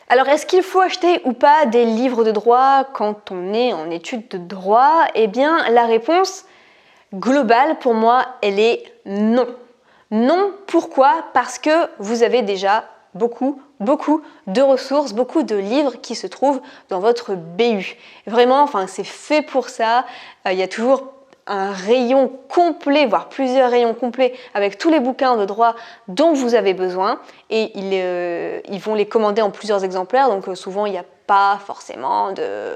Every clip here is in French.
Alors, est-ce qu'il faut acheter ou pas des livres de droit quand on est en études de droit? Eh bien, la réponse globale pour moi, elle est non. Non, pourquoi? Parce que vous avez déjà beaucoup de ressources, beaucoup de livres qui se trouvent dans votre BU. Vraiment, enfin, c'est fait pour ça. Il y a toujours un rayon complet, voire plusieurs rayons complets avec tous les bouquins de droit dont vous avez besoin et ils vont les commander en plusieurs exemplaires, donc souvent il n'y a pas forcément de...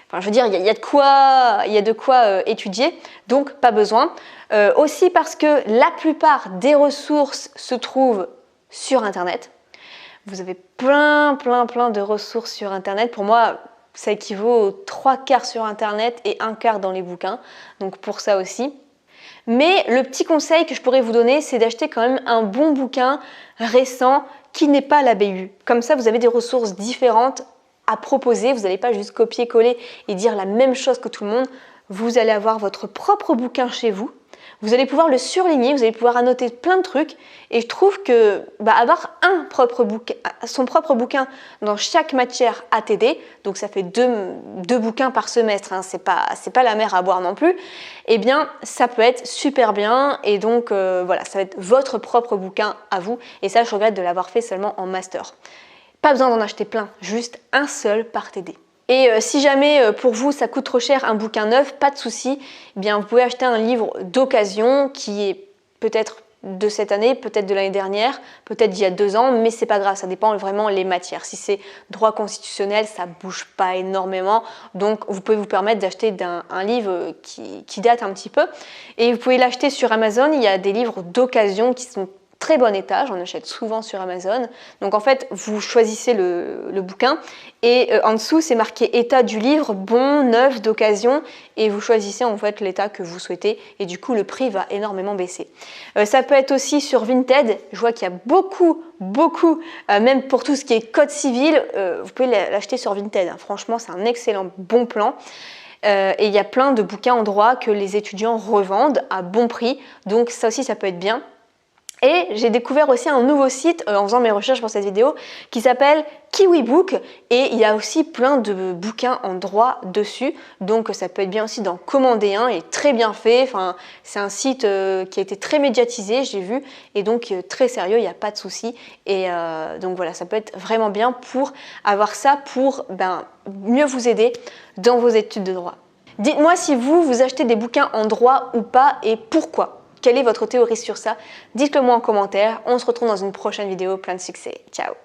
Enfin, je veux dire, il y a de quoi étudier, donc pas besoin. Aussi parce que la plupart des ressources se trouvent sur Internet. Vous avez plein de ressources sur Internet. Pour moi, ça équivaut aux 3/4 sur Internet et 1/4 dans les bouquins. Donc pour ça aussi. Mais le petit conseil que je pourrais vous donner, c'est d'acheter quand même un bon bouquin récent qui n'est pas la BU. Comme ça, vous avez des ressources différentes à proposer. Vous n'allez pas juste copier-coller et dire la même chose que tout le monde. Vous allez avoir votre propre bouquin chez vous. Vous allez pouvoir le surligner, vous allez pouvoir annoter plein de trucs. Et je trouve que avoir son propre bouquin dans chaque matière ATD, donc ça fait deux bouquins par semestre, hein, c'est pas la mer à boire non plus, eh bien ça peut être super bien. Et donc voilà, ça va être votre propre bouquin à vous. Et ça, je regrette de l'avoir fait seulement en master. Pas besoin d'en acheter plein, juste un seul par TD. Et si jamais pour vous ça coûte trop cher un bouquin neuf, pas de souci, eh bien vous pouvez acheter un livre d'occasion qui est peut-être de cette année, peut-être de l'année dernière, peut-être d'il y a 2 ans, mais c'est pas grave, ça dépend vraiment les matières. Si c'est droit constitutionnel, ça bouge pas énormément, donc vous pouvez vous permettre d'acheter un livre qui date un petit peu. Et vous pouvez l'acheter sur Amazon, il y a des livres d'occasion qui sont très bon état, j'en achète souvent sur Amazon. Donc en fait, vous choisissez le bouquin et en dessous, c'est marqué état du livre, bon, neuf, d'occasion, et vous choisissez en fait l'état que vous souhaitez et du coup, le prix va énormément baisser. Ça peut être aussi sur Vinted, je vois qu'il y a beaucoup, même pour tout ce qui est code civil, vous pouvez l'acheter sur Vinted. Franchement, c'est un excellent bon plan. Et il y a plein de bouquins en droit que les étudiants revendent à bon prix, donc ça aussi, ça peut être bien. Et j'ai découvert aussi un nouveau site en faisant mes recherches pour cette vidéo qui s'appelle KiwiBook et il y a aussi plein de bouquins en droit dessus, donc ça peut être bien aussi d'en commander un, il est très bien fait, enfin, c'est un site qui a été très médiatisé, j'ai vu, et donc très sérieux, il n'y a pas de souci. Et donc voilà, ça peut être vraiment bien pour avoir ça pour mieux vous aider dans vos études de droit. Dites-moi si vous achetez des bouquins en droit ou pas et pourquoi. Quelle est votre théorie sur ça? Dites-le moi en commentaire. On se retrouve dans une prochaine vidéo. Plein de succès. Ciao!